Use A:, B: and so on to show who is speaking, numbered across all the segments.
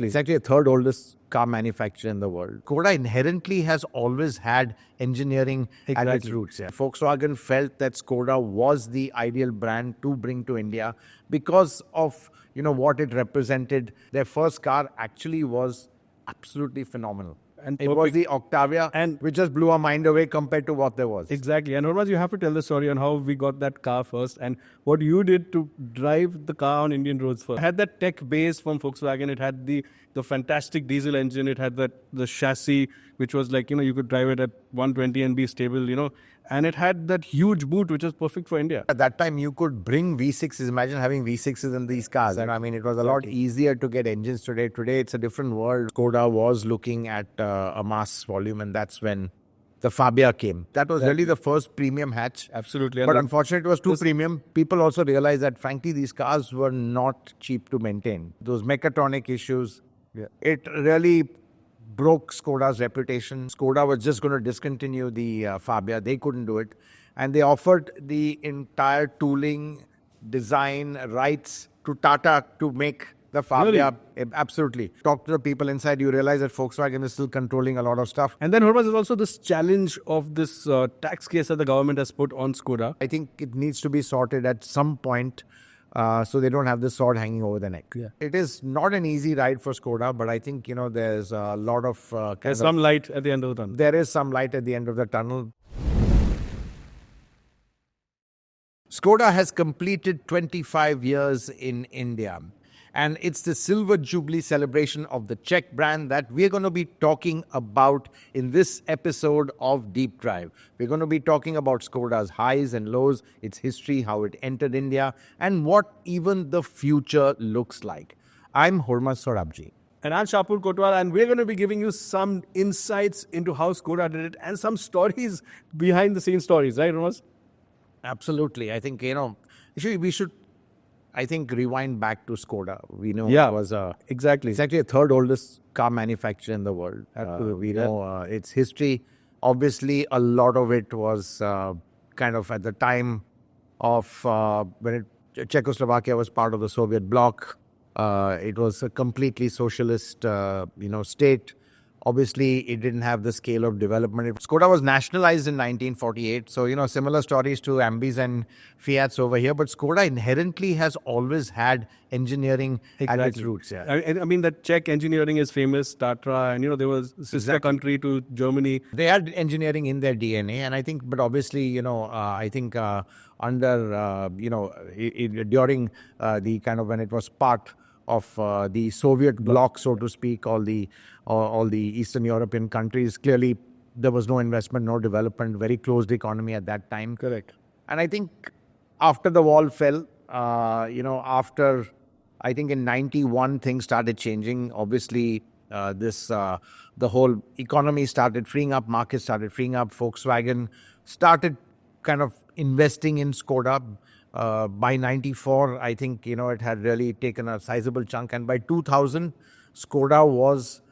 A: It's actually the third oldest car manufacturer in the world. Skoda inherently has always had engineering at its roots. Yeah. Volkswagen felt that Skoda was the ideal brand to bring to India because of what it represented. Their first car actually was absolutely phenomenal. And it was the Octavia, and which just blew our mind away compared to what there was.
B: Exactly. And Hormazd, you have to tell the story on how we got that car first and what you did to drive the car on Indian roads first. It had that tech base from Volkswagen. It had the fantastic diesel engine. It had the chassis, which was like, you could drive it at 120 and be stable, And it had that huge boot, which was perfect for India.
A: At that time, you could bring V6s. Imagine having V6s in these cars. Exactly. I mean, it was a lot easier to get engines today. Today, it's a different world. Skoda was looking at a mass volume, and that's when the Fabia came. That was really the first premium hatch.
B: Absolutely.
A: But unfortunately, it was too premium. People also realized that, frankly, these cars were not cheap to maintain. Those mechatronic issues, it really broke Skoda's reputation. Skoda was just going to discontinue the Fabia. They couldn't do it. And they offered the entire tooling, design, rights to Tata to make the Fabia. Really? Absolutely. Talk to the people inside. You realize that Volkswagen is still controlling a lot of stuff.
B: And then, Hormazd, is also this challenge of this tax case that the government has put on Skoda.
A: I think it needs to be sorted at some point. So they don't have this sword hanging over their neck. Yeah. It is not an easy ride for Skoda, but I think, there's a lot of...
B: There's some light at the end of the tunnel.
A: There is some light at the end of the tunnel. Skoda has completed 25 years in India. And it's the Silver Jubilee celebration of the Czech brand that we're going to be talking about in this episode of Deep Drive. We're going to be talking about Skoda's highs and lows, its history, how it entered India, and what even the future looks like. I'm Hormazd Sorabjee.
B: And I'm Shapur Kotwal, and we're going to be giving you some insights into how Skoda did it and some stories, behind the scenes stories, right, Hormazd?
A: Absolutely. I think, we should rewind back to Skoda. We know it was
B: exactly.
A: It's actually the third oldest car manufacturer in the world. We know its history. Obviously, a lot of it was kind of at the time of when Czechoslovakia was part of the Soviet bloc. It was a completely socialist, state. Obviously, it didn't have the scale of development. Skoda was nationalized in 1948. So, similar stories to Ambis and Fiats over here. But Skoda inherently has always had engineering at its roots. Yeah.
B: I mean, that Czech engineering is famous, Tatra, and, there was a sister country to Germany.
A: They had engineering in their DNA. And I think, but obviously, under, during the kind of when it was part of the Soviet bloc, so to speak, all the Eastern European countries. Clearly, there was no investment, no development, very closed economy at that time.
B: Correct.
A: And I think after the wall fell, after, I think in 91, things started changing. Obviously, the whole economy started freeing up, markets started freeing up. Volkswagen started kind of investing in Skoda. By 94, I think, it had really taken a sizable chunk. And by 2000, Skoda was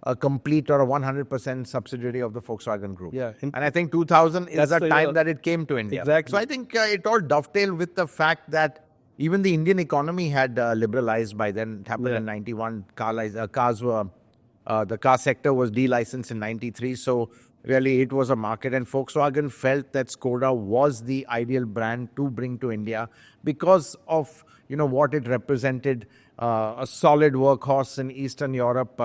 A: a complete or a 100% subsidiary of the Volkswagen Group.
B: Yeah.
A: And I think 2000 is the time that it came to India.
B: Exactly.
A: So I think it all dovetailed with the fact that even the Indian economy had liberalized by then. It happened in 91. The car sector was delicensed in 93. So really, it was a market, and Volkswagen felt that Skoda was the ideal brand to bring to India because of what it represented, a solid workhorse in Eastern Europe,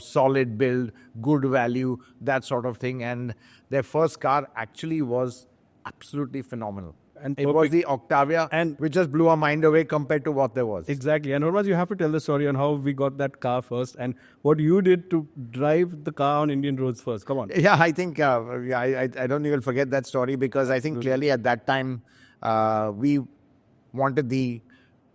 A: solid build, good value, that sort of thing. And their first car actually was absolutely phenomenal. And it was the Octavia, and which just blew our mind away compared to what there was.
B: Exactly. And Hormazd, you have to tell the story on how we got that car first and what you did to drive the car on Indian roads first. Come on.
A: Yeah, I think I don't even forget that story because I think clearly at that time we wanted the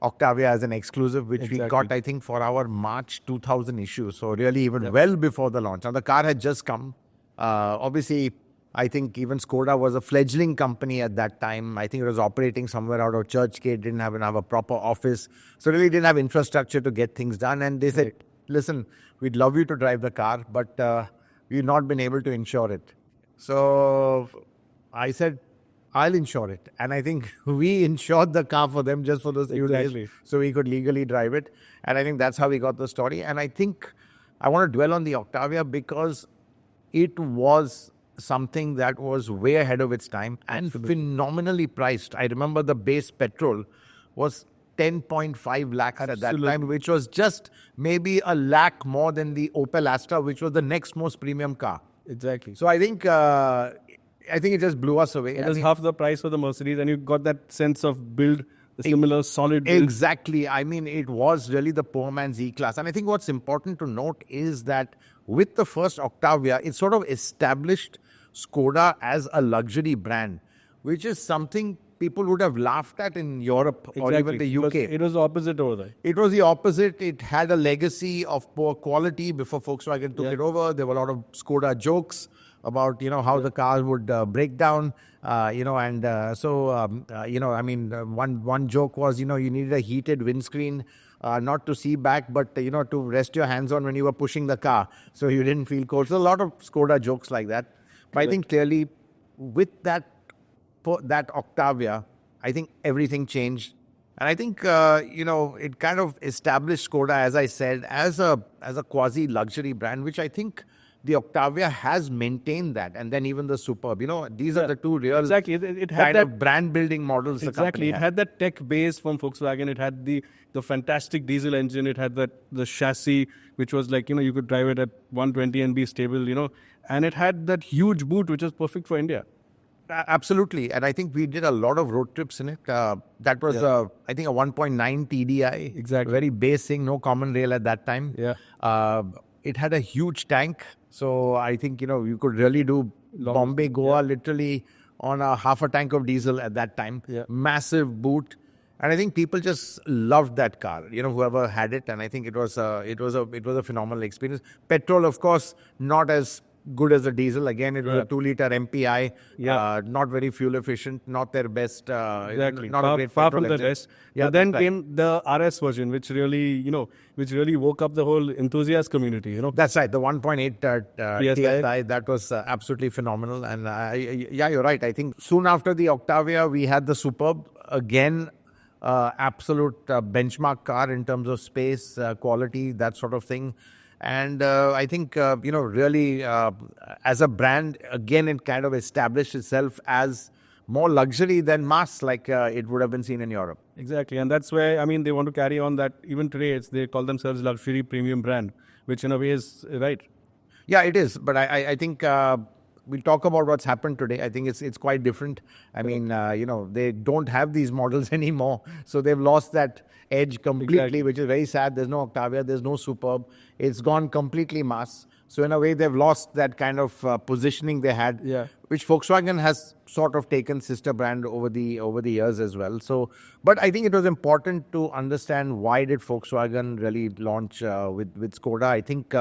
A: Octavia as an exclusive, which we got, I think, for our March 2000 issue. So really even well before the launch. Now the car had just come. Obviously, I think even Skoda was a fledgling company at that time. I think it was operating somewhere out of Churchgate, didn't have a proper office. So really didn't have infrastructure to get things done. And they said, listen, we'd love you to drive the car, but we've not been able to insure it. So I said, I'll insure it. And I think we insured the car for them just for those few days so we could legally drive it. And I think that's how we got the story. And I think I want to dwell on the Octavia because it was something that was way ahead of its time and phenomenally priced. I remember the base petrol was 10.5 lakhs at that time, which was just maybe a lakh more than the Opel Astra, which was the next most premium car.
B: Exactly.
A: So I think it just blew us away.
B: It was half the price of the Mercedes, and you got that sense of build, the similar solid build.
A: Exactly. I mean, it was really the poor man's E-Class. And I think what's important to note is that with the first Octavia, it sort of established Skoda as a luxury brand, which is something people would have laughed at in Europe or even the UK.
B: It was the opposite over there.
A: It was the opposite. It had a legacy of poor quality before Volkswagen took it over. There were a lot of Skoda jokes about, how the car would break down, I mean, one joke was, you needed a heated windscreen, not to see back, but, to rest your hands on when you were pushing the car, so you didn't feel cold. So a lot of Skoda jokes like that. But I think clearly with that Octavia, I think everything changed. And I think, it kind of established Skoda, as I said, as a quasi-luxury brand, which I think the Octavia has maintained that. And then even the Superb. These are the two real
B: it had
A: kind of brand-building models the company
B: It had that tech base from Volkswagen. It had the fantastic diesel engine. It had the chassis, which was like, you could drive it at 120 and be stable, And it had that huge boot, which was perfect for India.
A: Absolutely. And I think we did a lot of road trips in it. That was, I think, a 1.9 TDI.
B: Exactly.
A: Very basic, no common rail at that time.
B: Yeah.
A: It had a huge tank. So I think, you could really do Bombay, Goa, literally on a half a tank of diesel at that time.
B: Yeah.
A: Massive boot. And I think people just loved that car, whoever had it. And I think it was a phenomenal experience. Petrol, of course, not as good as a diesel. Again, it was a 2-liter MPI, not very fuel efficient, not their best.
B: Exactly.
A: Not a great
B: far
A: petrol
B: from the
A: engine.
B: rest.
A: Yeah,
B: but then came the RS version, which really woke up the whole enthusiast community.
A: That's right. The 1.8
B: TSI.
A: TSI, that was absolutely phenomenal. And you're right. I think soon after the Octavia, we had the Superb. Again, absolute benchmark car in terms of space, quality, that sort of thing. And I think, really as a brand, again, it kind of established itself as more luxury than mass, like it would have been seen in Europe.
B: Exactly. And that's where, they want to carry on that. Even today, they call themselves luxury premium brand, which in a way is right.
A: Yeah, it is. But I think we'll talk about what's happened today. I think it's quite different. I mean, they don't have these models anymore. So they've lost that edge completely, which is very sad. There's no Octavia, there's no Superb. It's gone completely mass. So in a way, they've lost that kind of positioning they had, which Volkswagen has sort of taken sister brand over the years as well. So, but I think it was important to understand why did Volkswagen really launch with Skoda. I think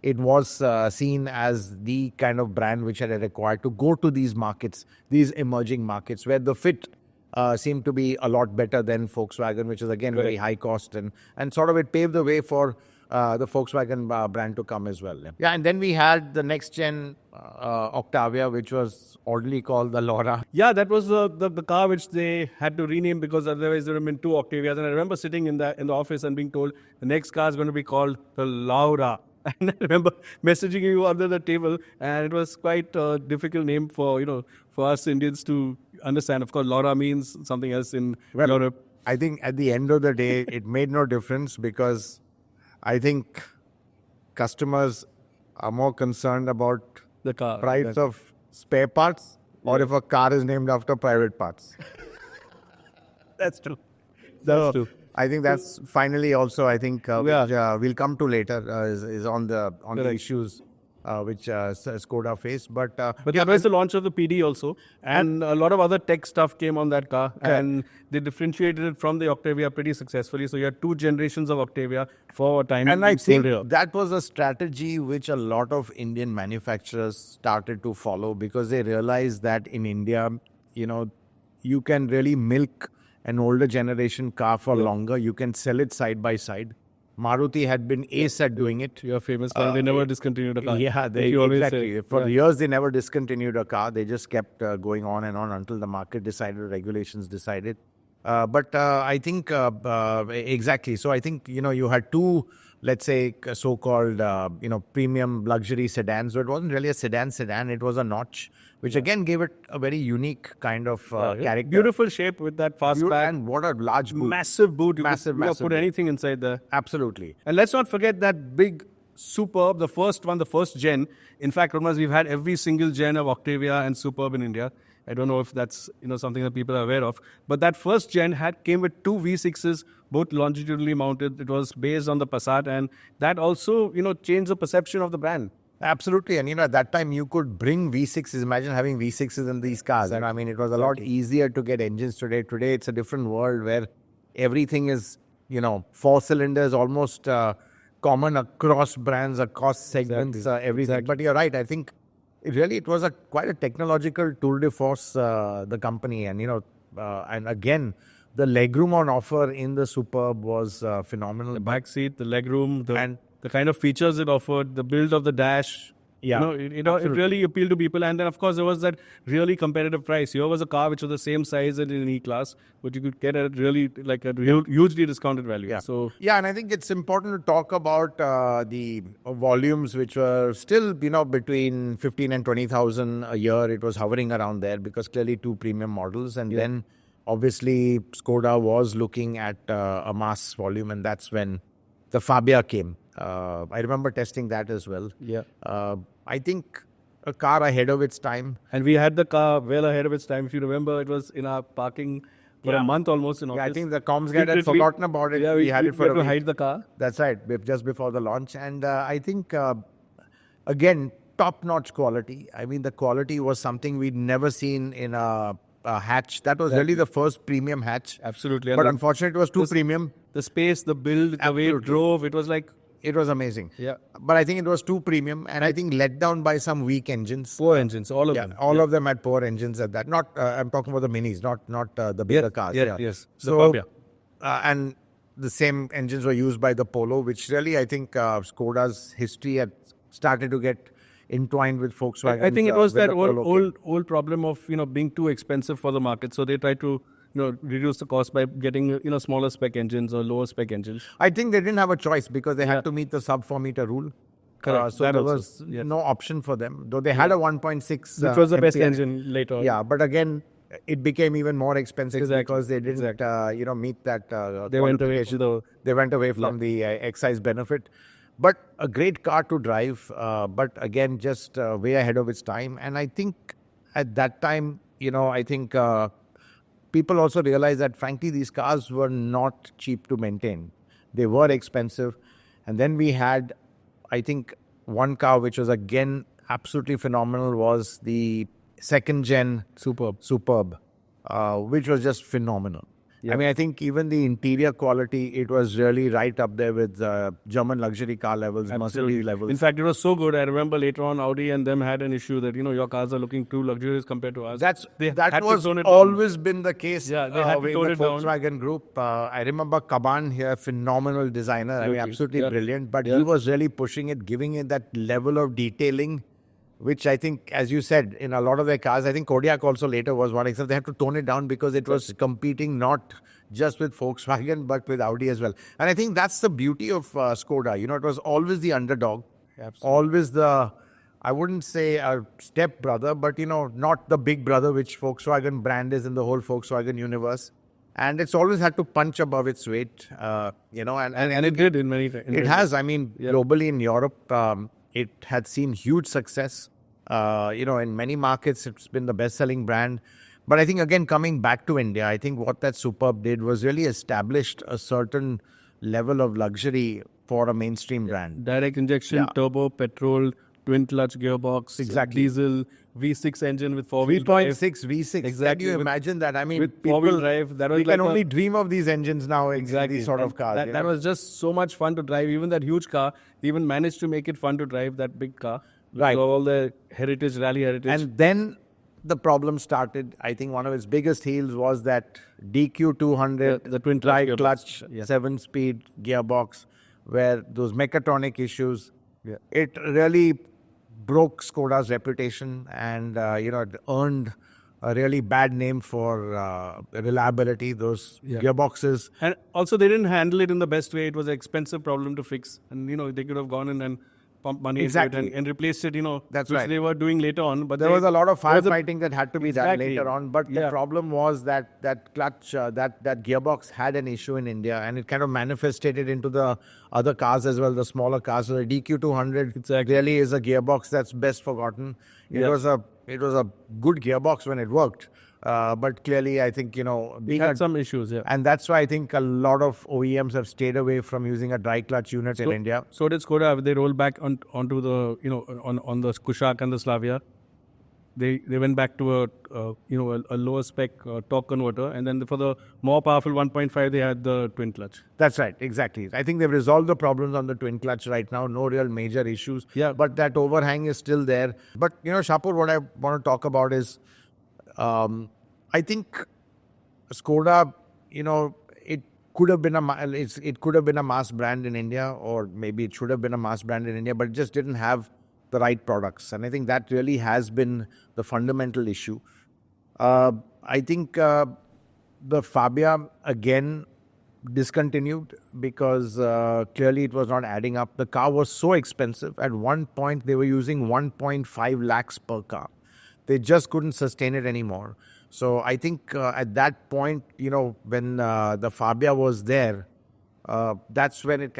A: it was seen as the kind of brand which had required to go to these markets, these emerging markets, where the fit seemed to be a lot better than Volkswagen, which is again very high cost, and sort of it paved the way for the Volkswagen brand to come as well. Yeah, and then we had the next gen Octavia, which was oddly called the Laura.
B: Yeah, that was the car which they had to rename because otherwise there would have been 2 Octavias. And I remember sitting in the office and being told the next car is going to be called the Laura. And I remember messaging you under the table, and it was quite a difficult name for us Indians to understand. Of course, Laura means something else in Europe.
A: I think at the end of the day, it made no difference because I think customers are more concerned about
B: the car
A: price of spare parts or if a car is named after private parts.
B: That's true. That's true.
A: I think that's finally also, I think, which we'll come to later, is on the issues which Skoda faced. But
B: that was the launch of the PD also. And a lot of other tech stuff came on that car. And they differentiated it from the Octavia pretty successfully. So you had 2 generations of Octavia for a time.
A: And I think that was a strategy which a lot of Indian manufacturers started to follow because they realized that in India, you can really milk an older generation car for longer. You can sell it side by side. Maruti had been ace at doing it.
B: You're famous for they never discontinued a car.
A: Yeah,
B: you always
A: exactly.
B: say.
A: For years, they never discontinued a car. They just kept going on and on until the market decided, regulations decided. But I think exactly. So I think you had two, let's say, so-called premium luxury sedans. So it wasn't really a sedan. It was a notch, which again gave it a very unique kind of character.
B: Beautiful shape with that fastback.
A: And what a large boot.
B: Massive boot. You
A: Massive
B: could put
A: boot.
B: anything inside there.
A: Absolutely.
B: And let's not forget that big Superb, the first one, the first gen. In fact, Hormazd, we've had every single gen of Octavia and Superb in India. I don't know if that's something that people are aware of. But that first gen came with two V6s, both longitudinally mounted. It was based on the Passat, and that also changed the perception of the brand.
A: Absolutely. And at that time you could bring V6s. Imagine having V6s in these cars.
B: Exactly.
A: I mean, it was a lot easier to get engines today. Today it's a different world where everything is, 4 cylinders, almost common across brands, across segments, everything. But you're right. I think it was quite a technological tour de force, the company. And, and again, the legroom on offer in the Superb was phenomenal.
B: The back seat, the legroom, the kind of features it offered, the build of the dash.
A: Yeah,
B: it really appealed to people. And then, of course, there was that really competitive price. Here was a car which was the same size as in E-Class, but you could get at really like a hugely discounted value.
A: Yeah.
B: Yeah,
A: and I think it's important to talk about the volumes which were still, between 15 and 20,000 a year. It was hovering around there because clearly two premium models. And then, obviously, Skoda was looking at a mass volume, and that's when the Fabia came. I remember testing that as well.
B: Yeah.
A: I think a car ahead of its time.
B: And we had the car well ahead of its time. If you remember, it was in our parking for a month almost in office.
A: Yeah, I think the comms guy had forgotten about it.
B: Yeah,
A: we had it for a
B: to
A: week.
B: hide the car.
A: That's right, just before the launch. And I think, again, top-notch quality. I mean, the quality was something we'd never seen in a hatch. That was really the first premium hatch.
B: Absolutely.
A: But unfortunately, it was too premium.
B: The space, the build, the way it drove, it was like...
A: It was amazing.
B: Yeah.
A: But I think it was too premium, and I think let down by some weak engines.
B: Poor engines, all of them.
A: All of them had poor engines at that. Not, I'm talking about the minis, not the bigger cars.
B: Yes.
A: So, and the same engines were used by the Polo, which really, I think, Skoda's history had started to get entwined with Volkswagen.
B: I think it was that old problem of being too expensive for the market. So they tried to reduce the cost by getting smaller spec engines or lower spec engines.
A: I think they didn't have a choice because they had to meet the sub 4 meter rule.
B: Correct.
A: So there was no option for them, though they had a 1.6.
B: Which was the best engine later on.
A: Yeah, but again, it became even more expensive because they didn't, meet that.
B: They went away.
A: They went away from the excise benefit. But a great car to drive, but again, just way ahead of its time. And I think at that time, I think people also realized that, frankly, these cars were not cheap to maintain. They were expensive. And then we had, I think, one car which was, again, absolutely phenomenal was the second gen Superb, which was just phenomenal. Yeah. I mean, I think even the interior quality, it was really right up there with German luxury car levels, Mercedes levels.
B: In fact, it was so good. I remember later on, Audi and them had an issue that, your cars are looking too luxurious compared to ours.
A: That was always been the case with the Volkswagen Group. I remember Kaban here, phenomenal designer. I mean, absolutely brilliant. But he was really pushing it, giving it that level of detailing, which I think, as you said, in a lot of their cars, I think Kodiaq also later was one, except they had to tone it down because it was competing not just with Volkswagen, but with Audi as well. And I think that's the beauty of Skoda. It was always the underdog, always the, I wouldn't say a step brother, but, not the big brother, which Volkswagen brand is in the whole Volkswagen universe. And it's always had to punch above its weight, and
B: it did in many times.
A: It has. I mean, globally in Europe, it had seen huge success. In many markets, it's been the best-selling brand. But I think, again, coming back to India, I think what that Superb did was really established a certain level of luxury for a mainstream brand.
B: Direct injection, turbo, petrol, twin-clutch gearbox,
A: diesel,
B: V6 engine with 4-wheel drive.
A: 3.6 V6.
B: Exactly.
A: Can you imagine that? I mean,
B: with 4-wheel drive, that was
A: we can only dream of these engines now in these sort of cars.
B: That was just so much fun to drive. Even that huge car, they even managed to make it fun to drive, that big car.
A: Right.
B: So all the rally heritage.
A: And then the problem started. I think one of its biggest heels was that DQ200,
B: the twin
A: clutch, 7-speed gearbox, where those mechatronic issues, it really broke Skoda's reputation, and it earned a really bad name for reliability. Those gearboxes,
B: And also, they didn't handle it in the best way. It was an expensive problem to fix. And, they could have gone in and pumped money
A: Exactly.
B: into it and replaced it,
A: That's
B: which
A: right.
B: they were doing later on. But
A: there was a lot of
B: there was a-
A: firefighting that had to be done
B: Exactly.
A: later on. But the problem was that clutch, that gearbox had an issue in India, and it kind of manifested into the other cars as well, the smaller cars. So the DQ200 really is a gearbox that's best forgotten. It was a good gearbox when it worked. But clearly, I think,
B: We had some issues,
A: and that's why I think a lot of OEMs have stayed away from using a dry clutch unit in India.
B: So did Skoda. They rolled back onto the, on the Kushaq and the Slavia. They went back to a lower spec torque converter, and then for the more powerful 1.5, they had the twin clutch.
A: That's right, exactly. I think they've resolved the problems on the twin clutch right now. No real major issues.
B: Yeah.
A: But that overhang is still there. But Shapur, what I want to talk about is, I think Skoda, it could have been a mass brand in India, or maybe it should have been a mass brand in India, but it just didn't have the right products. And I think that really has been the fundamental issue. I think the Fabia again discontinued because clearly it was not adding up. The car was so expensive. At one point, they were using 1.5 lakhs per car. They just couldn't sustain it anymore. So I think at that point, when the Fabia was there, that's when it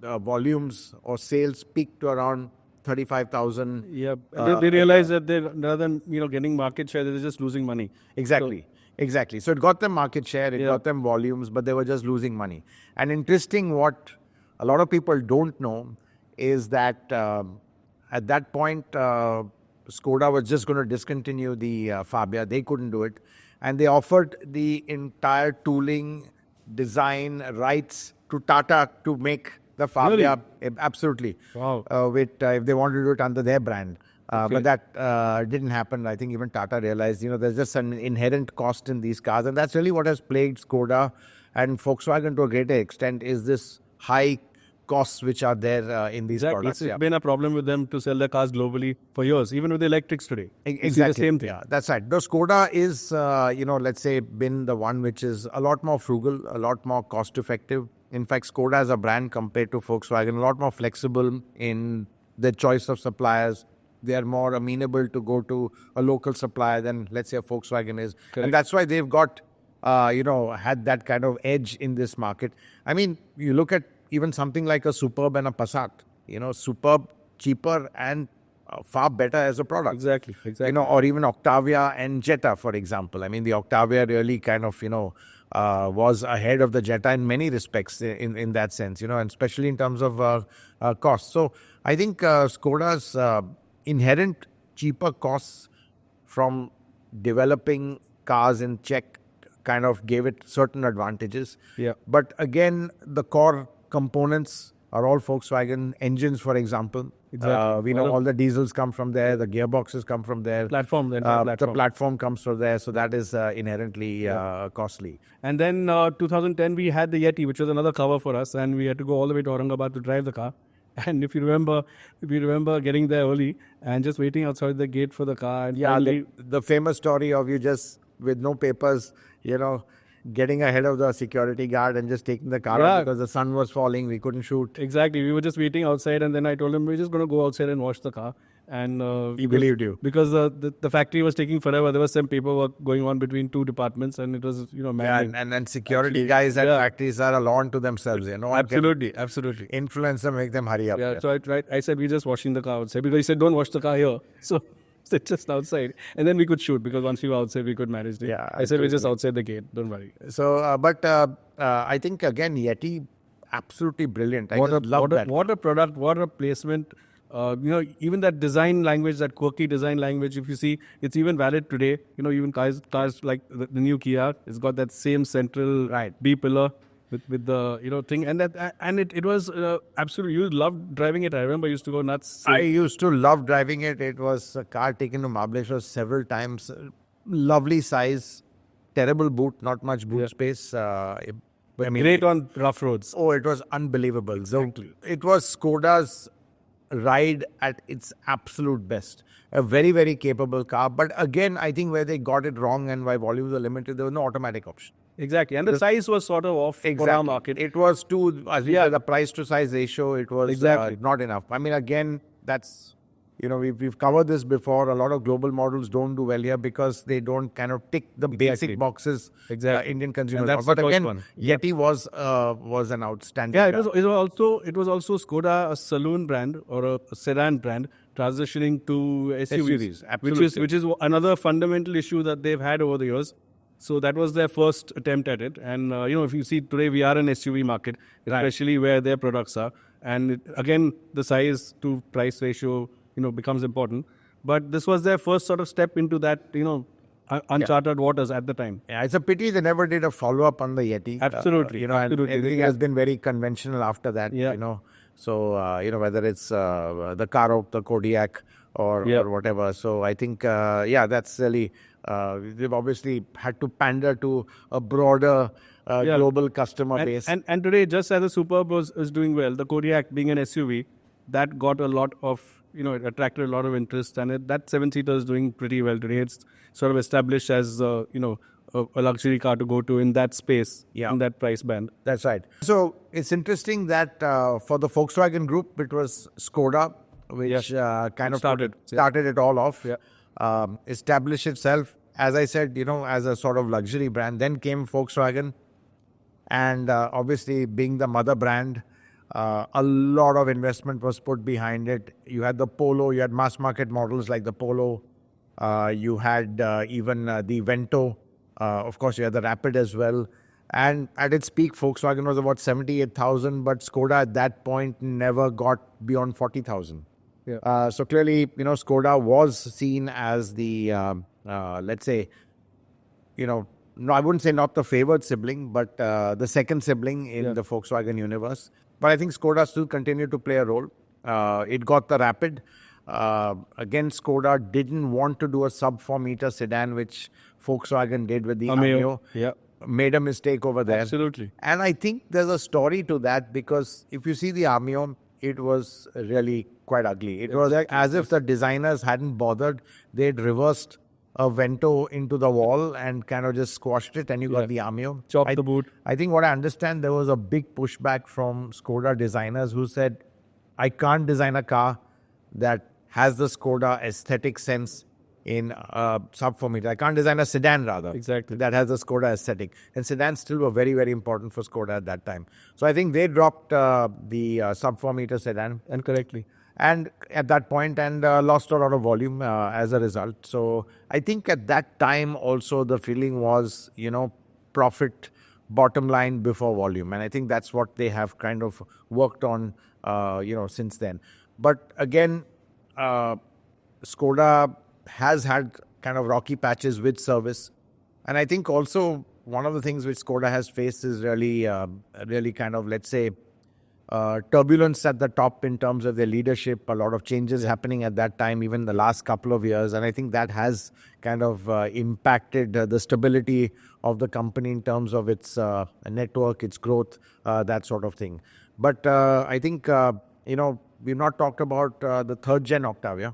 A: volumes or sales peaked to around 35,000.
B: Yeah, they realized that rather than getting market share, they're just losing money.
A: Exactly. So it got them market share, it got them volumes, but they were just losing money. And interesting, what a lot of people don't know is that at that point, Skoda was just going to discontinue the Fabia. They couldn't do it. And they offered the entire tooling, design, rights to Tata to make the Fabia.
B: Really?
A: Absolutely.
B: Wow.
A: If they wanted to do it under their brand. But that didn't happen. I think even Tata realized, there's just an inherent cost in these cars. And that's really what has plagued Skoda and Volkswagen to a greater extent, is this high costs which are there in these products.
B: It's been a problem with them to sell their cars globally for years, even with the electrics today.
A: Exactly.
B: It's the same thing.
A: Yeah, that's right. The Skoda is, let's say, been the one which is a lot more frugal, a lot more cost effective. In fact, Skoda as a brand compared to Volkswagen, a lot more flexible in their choice of suppliers. They are more amenable to go to a local supplier than, let's say, a Volkswagen is. Correct. And that's why they've got, had that kind of edge in this market. I mean, you look at even something like a Superb and a Passat. Superb, cheaper and far better as a product.
B: Exactly.
A: Or even Octavia and Jetta, for example. I mean, the Octavia really kind of, was ahead of the Jetta in many respects in that sense, and especially in terms of cost. So I think Skoda's inherent cheaper costs from developing cars in Czech kind of gave it certain advantages.
B: Yeah.
A: But again, the core components are all Volkswagen. Engines, for example.
B: Exactly.
A: We know all the diesels come from there, the gearboxes come from there. The platform comes from there, so that is inherently costly.
B: And then 2010, we had the Yeti, which was another cover for us, and we had to go all the way to Aurangabad to drive the car. And if you remember getting there early and just waiting outside the gate for the car. And finally,
A: the famous story of you just with no papers, getting ahead of the security guard and just taking the car out because the sun was falling. We couldn't shoot.
B: Exactly. We were just waiting outside, and then I told him we're just going to go outside and wash the car. And
A: he believed you.
B: Because the factory was taking forever. There was some paperwork going on between two departments, and it was, maddening.
A: And then security guys at factories are a law unto themselves.
B: Absolutely.
A: Influence them, make them hurry up.
B: Yeah. So I said, we're just washing the car outside, because he said, don't wash the car here. So sit just outside, and then we could shoot, because once we were outside, we could manage it.
A: Yeah,
B: I said, we're just outside the gate. Don't worry.
A: So, but I think again, Yeti, absolutely brilliant. I love that.
B: What a product! What a placement! Even that design language, that quirky design language, if you see, it's even valid today. Even cars like the new Kia, it's got that same central B pillar with the thing, and it was absolutely. You loved driving it. I remember I used to go nuts.
A: I used to love driving it. It was a car taken to Mahabaleshwar several times. Lovely size, terrible boot, not much boot space.
B: But great on rough roads.
A: Oh, it was unbelievable. So it was Skoda's ride at its absolute best. A very, very capable car. But again, I think where they got it wrong and why volumes were limited, there was no automatic option.
B: Exactly. And the size was sort of off for our market.
A: It was too, as we said, the price to size ratio, it was not enough. I mean, again, that's, we've covered this before. A lot of global models don't do well here because they don't kind of tick the basic boxes Indian consumers want. But again, Yeti was an outstanding.
B: Yeah, it was also Skoda, a saloon brand or a sedan brand, transitioning to SUVs.
A: Absolutely.
B: Which is another fundamental issue that they've had over the years. So that was their first attempt at it. And, if you see today, we are an SUV market, especially where their products are. And again, the size to price ratio, becomes important. But this was their first sort of step into that, uncharted waters at the time.
A: Yeah, it's a pity they never did a follow-up on the Yeti.
B: Absolutely.
A: And everything has been very conventional after that, So, whether it's the Karoq, the Kodiaq or whatever. So I think, that's really... they've obviously had to pander to a broader global customer base.
B: And today, just as the Superb is doing well, the Kodiaq being an SUV, that got a lot of, it attracted a lot of interest. And that 7-seater is doing pretty well today. It's sort of established as, a luxury car to go to in that space, in that price band.
A: That's right. So it's interesting that for the Volkswagen Group, it was Skoda, which kind of started it all off. Yeah. Established itself, as I said, as a sort of luxury brand. Then came Volkswagen, and obviously being the mother brand, a lot of investment was put behind it. You had the Polo, you had mass market models like the Polo, you had even the Vento, of course you had the Rapid as well. And at its peak, Volkswagen was about 78,000, but Skoda at that point never got beyond 40,000. Yeah. So clearly, Skoda was seen as the, let's say, no, I wouldn't say not the favored sibling, but the second sibling in the Volkswagen universe. But I think Skoda still continued to play a role. It got the Rapid. Again, Skoda didn't want to do a sub-4-meter sedan, which Volkswagen did with the Ameo.
B: Yeah.
A: Made a mistake over there.
B: Absolutely.
A: And I think there's a story to that, because if you see the Ameo, it was really quite ugly. It was like as if the designers hadn't bothered. They'd reversed a Vento into the wall and kind of just squashed it, and you got the Ameo.
B: Chopped the boot.
A: I think what I understand, there was a big pushback from Skoda designers who said, I can't design a car that has the Skoda aesthetic sense in sub-4-meter. I can't design a sedan, rather.
B: Exactly.
A: That has the Skoda aesthetic. And sedans still were very, very important for Skoda at that time. So I think they dropped the sub-4-meter sedan.
B: And correctly.
A: And at that point, and lost a lot of volume as a result. So I think at that time also the feeling was, profit bottom line before volume. And I think that's what they have kind of worked on, since then. But again, Skoda has had kind of rocky patches with service. And I think also one of the things which Skoda has faced is really kind of, let's say, turbulence at the top in terms of their leadership, a lot of changes happening at that time, even the last couple of years. And I think that has kind of impacted the stability of the company in terms of its network, its growth, that sort of thing. But I think, we've not talked about the third gen Octavia.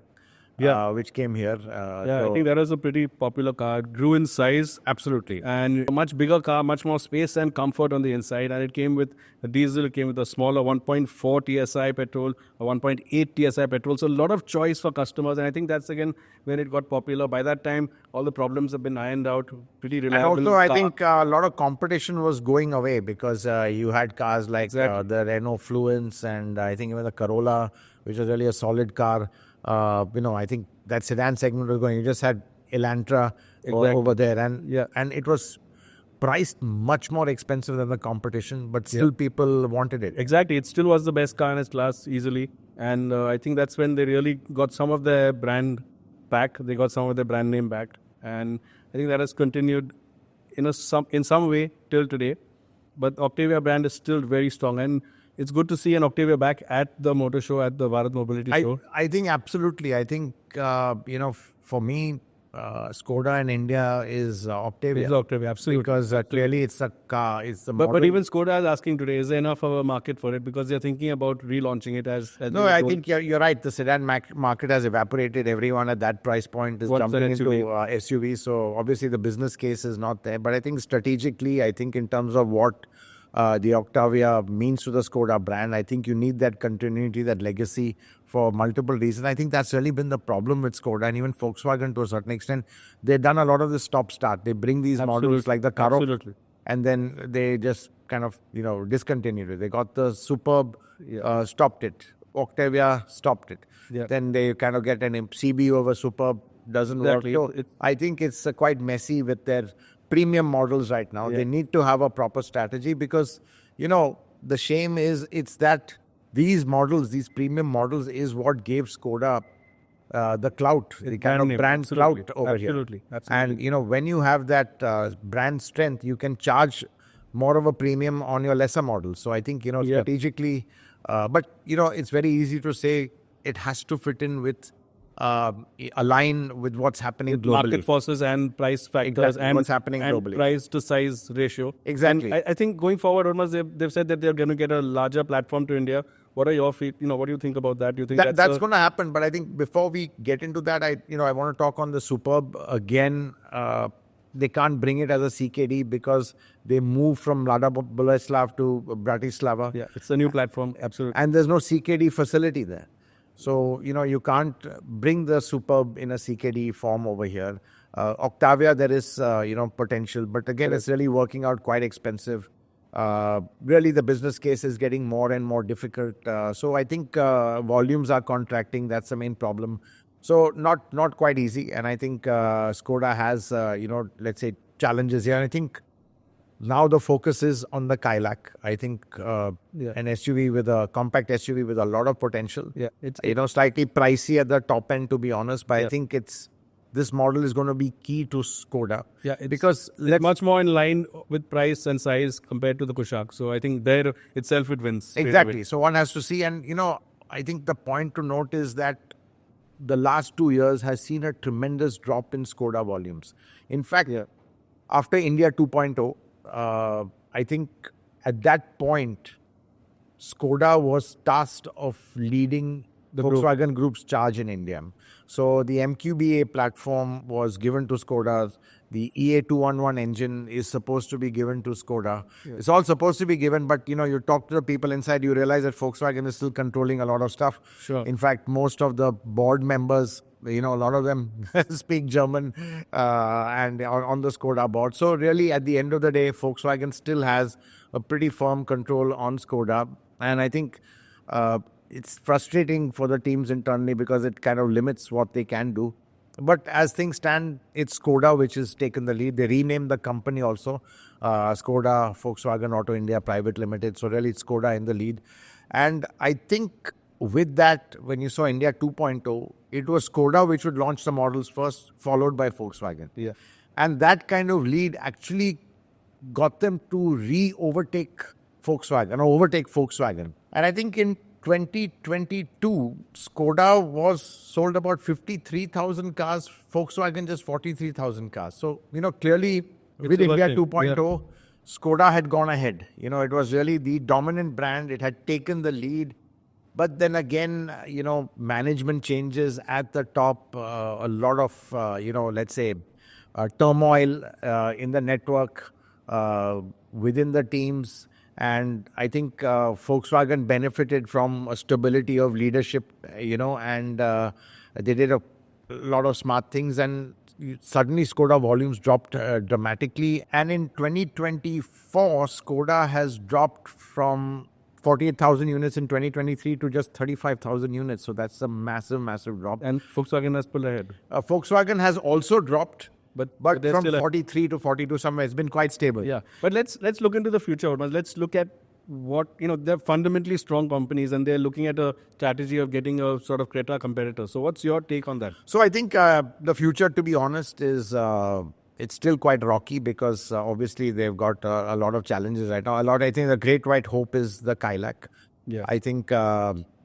A: Which came here.
B: I think that was a pretty popular car. Grew in size, absolutely. And a much bigger car, much more space and comfort on the inside. And it came with a diesel, it came with a smaller 1.4 TSI petrol, a 1.8 TSI petrol. So a lot of choice for customers. And I think that's again when it got popular. By that time, all the problems have been ironed out. Pretty reliable.
A: And also, I think a lot of competition was going away because you had cars like the Renault Fluence and I think even the Corolla, which was really a solid car. I think that sedan segment was going. You just had Elantra over there, and it was priced much more expensive than the competition, but still people wanted it.
B: Exactly, it still was the best car in its class easily, and I think that's when they really got some of their brand back. They got some of their brand name back, and I think that has continued in some way till today. But Octavia brand is still very strong, and it's good to see an Octavia back at the motor show, at the Bharat Mobility show.
A: I think absolutely. I think, for me, Skoda in India is Octavia.
B: It's Octavia, absolutely.
A: Because clearly it's a car. It's the
B: but even Skoda is asking today, is there enough of a market for it? Because they're thinking about relaunching it as
A: no, I think you're right. The sedan market has evaporated. Everyone at that price point is jumping into SUV. So obviously the business case is not there. But I think strategically, I think in terms of what the Octavia means to the Skoda brand, I think you need that continuity, that legacy for multiple reasons. I think that's really been the problem with Skoda and even Volkswagen to a certain extent. They've done a lot of this stop-start. They bring these models like the Karo, and then they just kind of, discontinued it. They got the Superb, stopped it. Octavia stopped it. Yeah. Then they kind of get an CB over Superb, doesn't work. So I think it's quite messy with their premium models right now. They need to have a proper strategy because, the shame is it's that these models, these premium models is what gave Skoda the clout, the kind of brand clout over here. Absolutely. And, when you have that brand strength, you can charge more of a premium on your lesser models. So I think, strategically, but, it's very easy to say it has to fit in with align with what's happening globally.
B: Market forces and price factors and
A: what's happening globally.
B: Price to size ratio.
A: Exactly.
B: And I think going forward, Hormazd, they've said that they're going to get a larger platform to India. What are your feet? What do you think about that? Do you think
A: that's going to happen? But I think before we get into that, I want to talk on the Superb again. They can't bring it as a CKD because they moved from Lada Boleslav to Bratislava.
B: Yeah, it's a new platform. Absolutely.
A: And there's no CKD facility there. So, you can't bring the Superb in a CKD form over here. Octavia, there is, potential. But again, it's really working out quite expensive. Really, the business case is getting more and more difficult. So I think volumes are contracting. That's the main problem. So not quite easy. And I think Skoda has, let's say, challenges here. And I think now the focus is on the Kailak. I think an SUV with a compact SUV with a lot of potential. Yeah, it's slightly pricey at the top end, to be honest. But I think this model is going to be key to Skoda. Yeah, because
B: it's much more in line with price and size compared to the Kushaq. So I think there itself it wins.
A: Exactly. So one has to see, and I think the point to note is that the last 2 years has seen a tremendous drop in Skoda volumes. In fact, after India 2.0. I think at that point, Skoda was tasked of leading the Volkswagen Group's charge in India. So the MQB-A platform was given to Skoda. The EA211 engine is supposed to be given to Skoda. Yeah. It's all supposed to be given, but you talk to the people inside, you realize that Volkswagen is still controlling a lot of stuff.
B: Sure.
A: In fact, most of the board members, a lot of them speak German and are on the Skoda board. So really, at the end of the day, Volkswagen still has a pretty firm control on Skoda. And I think it's frustrating for the teams internally because it kind of limits what they can do. But as things stand, it's Skoda which has taken the lead. They renamed the company also, Skoda Volkswagen Auto India Private Limited. So really, it's Skoda in the lead. And I think with that, when you saw India 2.0, it was Skoda which would launch the models first, followed by Volkswagen.
B: Yeah.
A: And that kind of lead actually got them to overtake Volkswagen. And I think in 2022, Skoda was sold about 53,000 cars, Volkswagen just 43,000 cars. So, clearly with India 2.0, Skoda had gone ahead. It was really the dominant brand. It had taken the lead. But then again, management changes at the top, a lot of, let's say, turmoil in the network, within the teams. And I think Volkswagen benefited from a stability of leadership, and they did a lot of smart things. And suddenly Skoda volumes dropped dramatically. And in 2024, Skoda has dropped from 48,000 units in 2023 to just 35,000 units. So that's a massive, massive drop.
B: And Volkswagen has pulled ahead.
A: Volkswagen has also dropped. But from 43 to 42 somewhere, it's been quite stable.
B: Yeah. But let's look into the future. Let's look at what, they're fundamentally strong companies and they're looking at a strategy of getting a sort of Creta competitor. So what's your take on that?
A: So I think the future, to be honest, is it's still quite rocky because obviously they've got a lot of challenges right now. I think the great white hope is the Kailak.
B: Yeah.
A: I think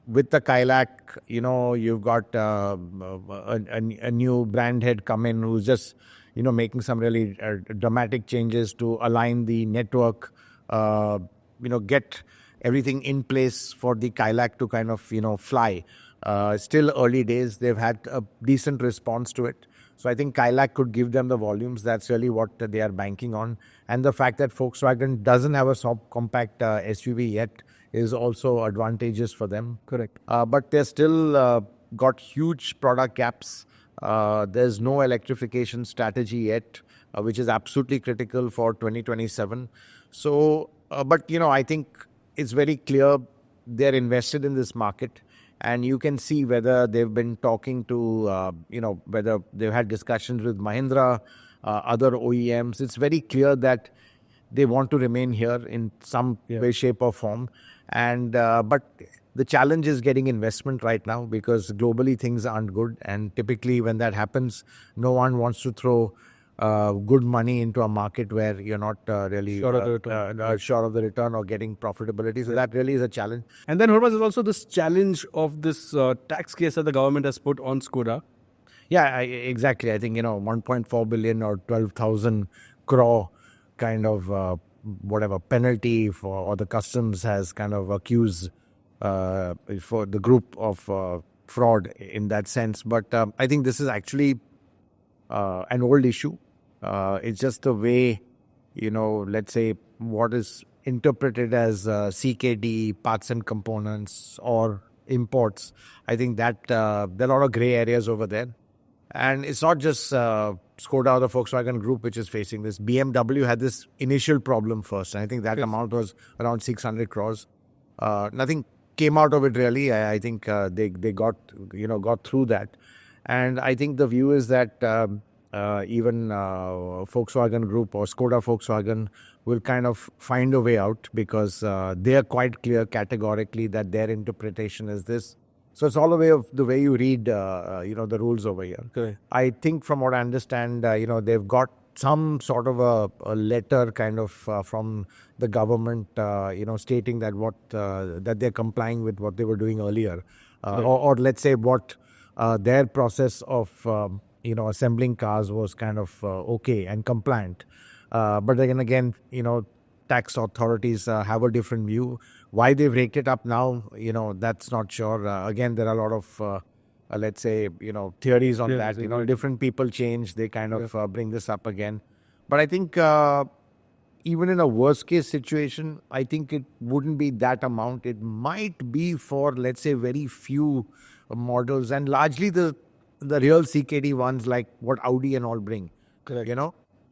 A: with the Kailak, you've got a new brand head come in who's just, making some really dramatic changes to align the network, get everything in place for the Kailak to kind of, fly. Still early days. They've had a decent response to it. So I think Kailak could give them the volumes. That's really what they are banking on. And the fact that Volkswagen doesn't have a compact SUV yet is also advantageous for them.
B: Correct.
A: But they're still got huge product gaps. There's no electrification strategy yet, which is absolutely critical for 2027. So, but I think it's very clear they're invested in this market. And you can see whether they've been talking to, whether they've had discussions with Mahindra, other OEMs. It's very clear that they want to remain here in some way, shape or form. And but the challenge is getting investment right now because globally things aren't good. And typically when that happens, no one wants to throw good money into a market where you're not really
B: sure of the return
A: or getting profitability. So that really is a challenge.
B: And then Hormazd is also this challenge of this tax case that the government has put on Skoda.
A: Yeah, exactly. I think, 1.4 billion or 12,000 crore kind of whatever penalty or the customs has kind of accused for the group of fraud in that sense. But I think this is actually an old issue. It's just the way, let's say what is interpreted as CKD, parts and components or imports. I think that there are a lot of gray areas over there. And it's not just Skoda or the Volkswagen Group which is facing this. BMW had this initial problem first. And I think that amount was around 600 crores. Nothing came out of it really. I think they got through that. And I think the view is that even Volkswagen Group or Skoda Volkswagen will kind of find a way out because they are quite clear categorically that their interpretation is this. So it's all the way you read, the rules over here.
B: Okay.
A: I think from what I understand, they've got some sort of a letter kind of from the government, stating that that they're complying with what they were doing earlier, or let's say what their process of assembling cars was kind of okay and compliant. But then again, tax authorities have a different view. Why they've raked it up now, that's not sure. Again, there are a lot of, let's say, theories on that. Different people change. They kind of bring this up again. But I think even in a worst case situation, I think it wouldn't be that amount. It might be for, let's say, very few models and largely the real CKD ones like what Audi and all bring.
B: Correct.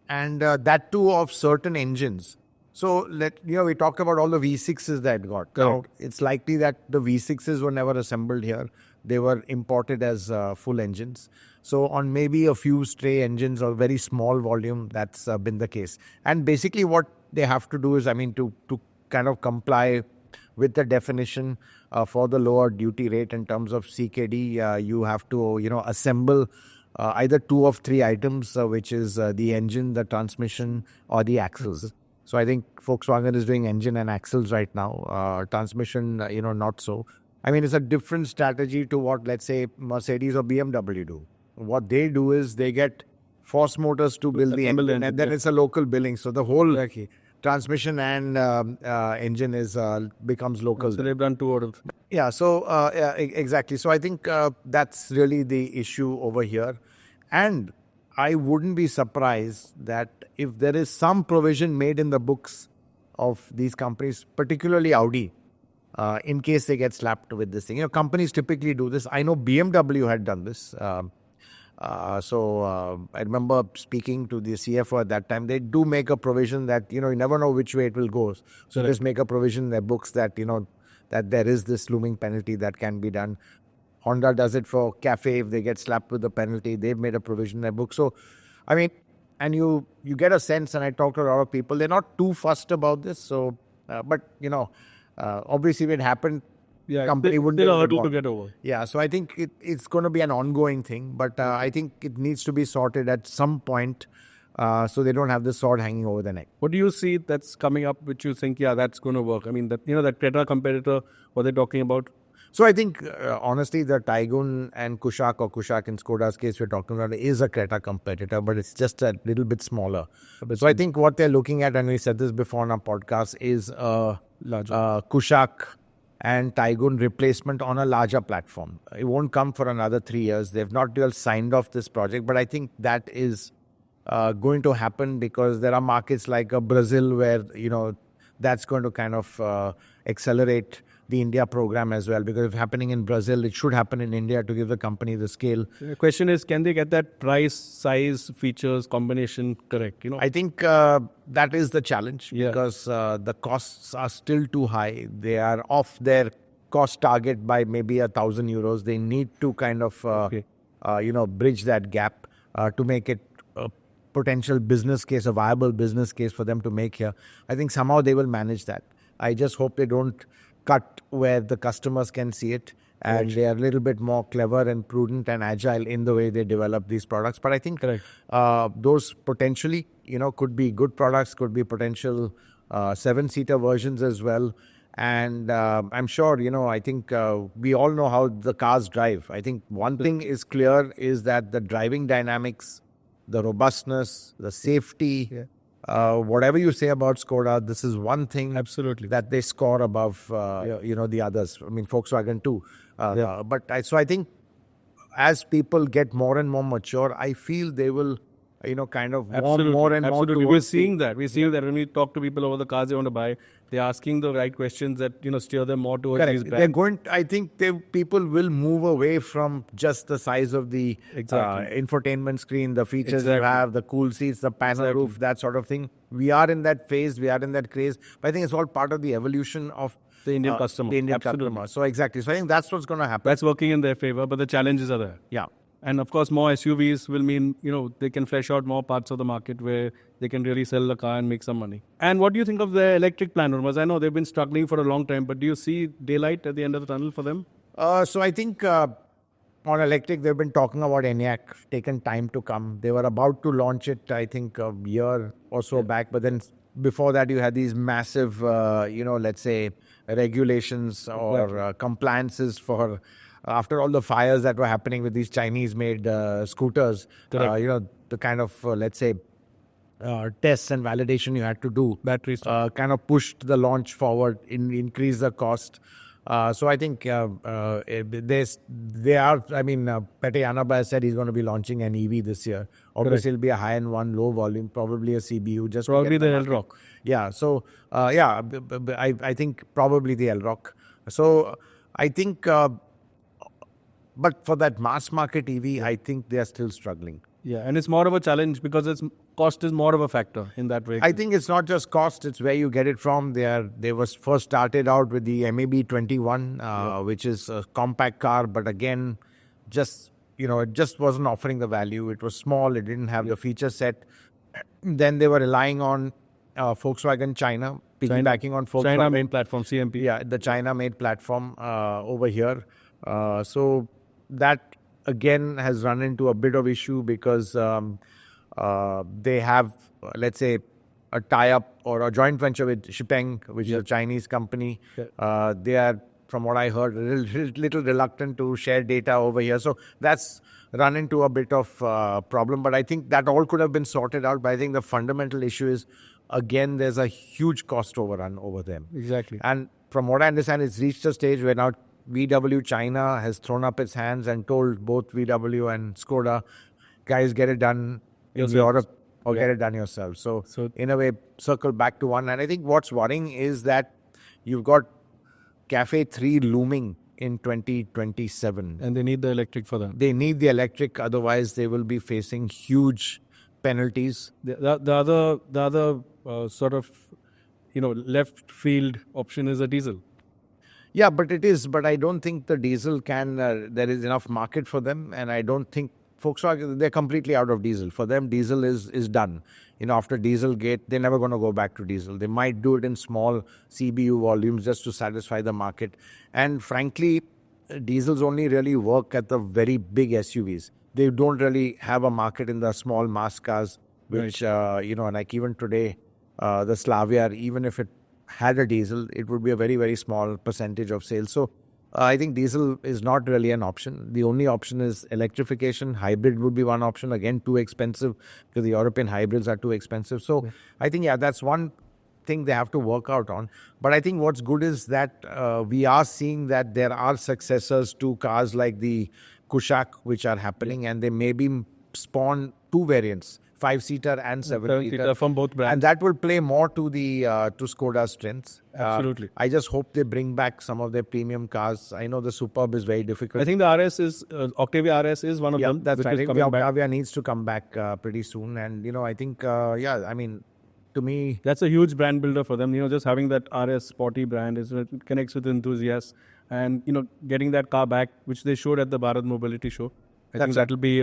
A: And that too of certain engines. So we talked about all the V6s that got. Now, it's likely that the V6s were never assembled here. They were imported as full engines. So on maybe a few stray engines or very small volume, that's been the case. And basically what they have to do is, to kind of comply with the definition for the lower duty rate in terms of CKD, you have to, assemble either 2 of 3 items, which is the engine, the transmission or the axles. So I think Volkswagen is doing engine and axles right now. Transmission, not so. It's a different strategy to what, let's say, Mercedes or BMW do. What they do is they get Force Motors to build the engine and then it's a local billing. So the whole transmission and engine becomes local.
B: So they've done 2 out of 3.
A: Yeah, so exactly. So I think that's really the issue over here. And I wouldn't be surprised that if there is some provision made in the books of these companies, particularly Audi, in case they get slapped with this thing. Companies typically do this. I know BMW had done this. So I remember speaking to the CFO at that time. They do make a provision that, you never know which way it will go. So just make a provision in their books that, that there is this looming penalty that can be done. Honda does it for Cafe. If they get slapped with the penalty, they've made a provision in their book. So, and you get a sense, and I talk to a lot of people, they're not too fussed about this. So, but, obviously if it happened, company wouldn't
B: still a hurdle to get over.
A: Yeah, so I think it's going to be an ongoing thing, but I think it needs to be sorted at some point so they don't have the sword hanging over their neck.
B: What do you see that's coming up which you think, that's going to work? That Creta competitor, what they're talking about?
A: So I think, honestly, the Taigun and Kushaq, or Kushaq in Skoda's case we're talking about, is a Creta competitor, but it's just a little bit smaller. So I think what they're looking at, and we said this before on our podcast, is Kushaq and Taigun replacement on a larger platform. It won't come for another 3 years. They've not really signed off this project, but I think that is going to happen because there are markets like Brazil where, that's going to kind of accelerate the India program as well, because if happening in Brazil, it should happen in India to give the company the scale.
B: The question is, can they get that price, size, features, combination correct?
A: I think that is the challenge because the costs are still too high. They are off their cost target by maybe €1,000. They need to kind of, bridge that gap to make it a potential business case, a viable business case for them to make here. I think somehow they will manage that. I just hope they don't cut where the customers can see it, and they are a little bit more clever and prudent and agile in the way they develop these products. But I think those potentially, could be good products, could be potential 7-seater versions as well. And I'm sure, I think we all know how the cars drive. I think one thing is clear is that the driving dynamics, the robustness, the safety, whatever you say about Skoda, this is one thing
B: absolutely
A: that they score above, the others. I mean, Volkswagen too. So I think as people get more and more mature, I feel they will, kind of warm more and more.
B: We're seeing that. We're seeing that when we talk to people over the cars they want to buy, they're asking the right questions that, steer them more towards these brands.
A: I think people will move away from just the size of the infotainment screen, the features you have, the cool seats, the panel roof, that sort of thing. We are in that phase. We are in that craze. But I think it's all part of the evolution of
B: the Indian customer.
A: The Indian customer. So exactly. So I think that's what's going to happen.
B: That's working in their favor, but the challenges are there.
A: Yeah.
B: And of course, more SUVs will mean, they can flesh out more parts of the market where they can really sell the car and make some money. And what do you think of the electric plan, Hormazd? I know they've been struggling for a long time, but do you see daylight at the end of the tunnel for them?
A: So I think on electric, they've been talking about ENIAC, taken time to come. They were about to launch it, I think, a year or so back. But then before that, you had these massive, let's say, regulations or compliances for... after all the fires that were happening with these Chinese-made scooters, the kind of, let's say, tests and validation you had to do,
B: batteries,
A: kind of pushed the launch forward, increased the cost. So I think they are, Pete Anaba has said he's going to be launching an EV this year. Obviously, it'll be a high-end one, low volume, probably a CBU. Just
B: probably the L-Rock.
A: Yeah, so, I think probably the L-Rock. So I think... but for that mass market EV, I think they are still struggling.
B: Yeah, and it's more of a challenge because cost is more of a factor in that way.
A: I think it's not just cost, it's where you get it from. They was first started out with the MEB 21, which is a compact car, but again, it just wasn't offering the value. It was small, it didn't have the feature set. Then they were relying on Volkswagen China, piggybacking on Volkswagen.
B: China main platform, CMP.
A: Yeah, the China made platform over here. So that again has run into a bit of issue because they have, let's say, a tie-up or a joint venture with Xpeng, which is a Chinese company. They are, from what I heard, a little reluctant to share data over here. So that's run into a bit of problem. But I think that all could have been sorted out. But I think the fundamental issue is, again, there's a huge cost overrun over them.
B: Exactly.
A: And from what I understand, it's reached a stage where now VW China has thrown up its hands and told both VW and Skoda, guys, get it done in Europe or get it done yourself. So in a way, circle back to one. And I think what's worrying is that you've got Cafe 3 looming in 2027.
B: And they need the electric for that.
A: They need the electric, otherwise they will be facing huge penalties.
B: The other sort of, left field option is a diesel.
A: Yeah, but it is. But I don't think the diesel there is enough market for them. And I don't think Volkswagen, they're completely out of diesel. For them, diesel is done. After Dieselgate, they're never going to go back to diesel. They might do it in small CBU volumes just to satisfy the market. And frankly, diesels only really work at the very big SUVs. They don't really have a market in the small mass cars, which, like even today, the Slavia, even if it had a diesel, it would be a very, very small percentage of sales. So I think diesel is not really an option. The only option is electrification. Hybrid would be one option. Again, too expensive because the European hybrids are too expensive. So I think, that's one thing they have to work out on. But I think what's good is that we are seeing that there are successors to cars like the Kushaq, which are happening, and they maybe spawn two variants, 5-seater and 7-seater
B: from both brands.
A: And that will play more to the to Skoda's strengths.
B: Absolutely.
A: I just hope they bring back some of their premium cars. I know the Superb is very difficult.
B: I think the RS is, Octavia RS is one of them.
A: That's
B: which
A: right.
B: is
A: I think
B: coming back.
A: Octavia needs to come back pretty soon. And, I think, I mean, to me,
B: That's a huge brand builder for them. Just having that RS sporty brand it connects with enthusiasts, and getting that car back, which they showed at the Bharat Mobility Show. I think that'll be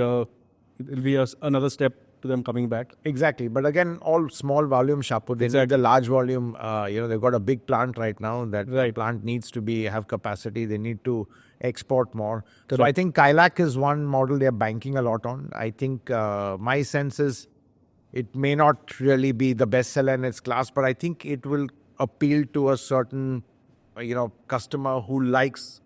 B: another step to them coming back.
A: Exactly. But again, all small volume, Shapur. They need the large volume. They've got a big plant right now. That plant needs to have capacity. They need to export more. Correct. So I think Kailak is one model they're banking a lot on. I think my sense is it may not really be the bestseller in its class, but I think it will appeal to a certain, customer who likes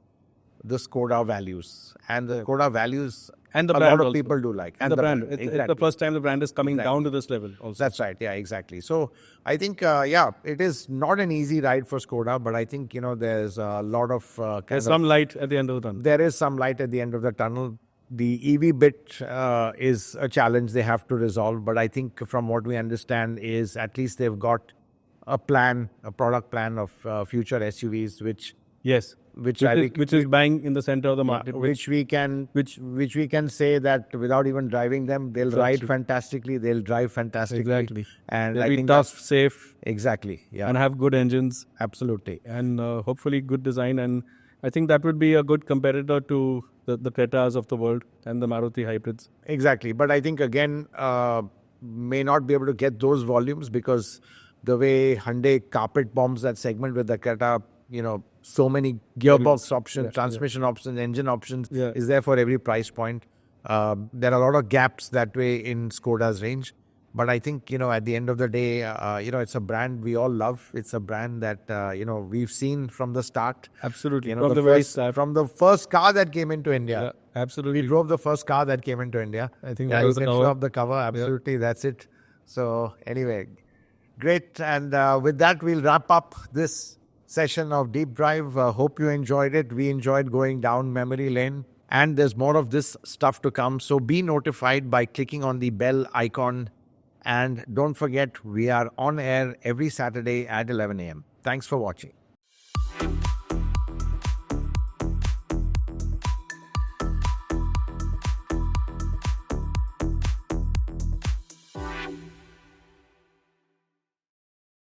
A: the Skoda values. And the Skoda values,
B: and the
A: a
B: brand
A: lot of
B: also.
A: people do like.
B: And the brand. It's the first time the brand is coming down to this level also.
A: That's right. Yeah, exactly. So I think, it is not an easy ride for Skoda, but I think, there's a lot of...
B: There's some light at the end of the tunnel.
A: There is some light at the end of the tunnel. The EV bit is a challenge they have to resolve, but I think from what we understand is at least they've got a product plan of future SUVs, which
B: is bang in the center of the market,
A: which we can say that without even driving them, they'll ride fantastically, they'll drive fantastically,
B: exactly,
A: and
B: they'll be tough, safe,
A: exactly,
B: and have good engines,
A: absolutely,
B: and hopefully good design. And I think that would be a good competitor to the Cretas of the world and the Maruti hybrids.
A: Exactly, but I think again may not be able to get those volumes because the way Hyundai carpet bombs that segment with the Creta, so many gearbox options, transmission options, engine options is there for every price point. There are a lot of gaps that way in Skoda's range. But I think, at the end of the day, it's a brand we all love. It's a brand that, we've seen from the start.
B: Absolutely.
A: From the first car that came into India.
B: Yeah, absolutely.
A: We drove the first car that came into India.
B: I think that was
A: the cover. The cover. Absolutely. Yeah. That's it. So anyway, great. And with that, we'll wrap up this session of Deep Drive. Hope you enjoyed it. We enjoyed going down memory lane. And there's more of this stuff to come. So be notified by clicking on the bell icon. And don't forget, we are on air every Saturday at 11 a.m. Thanks for watching.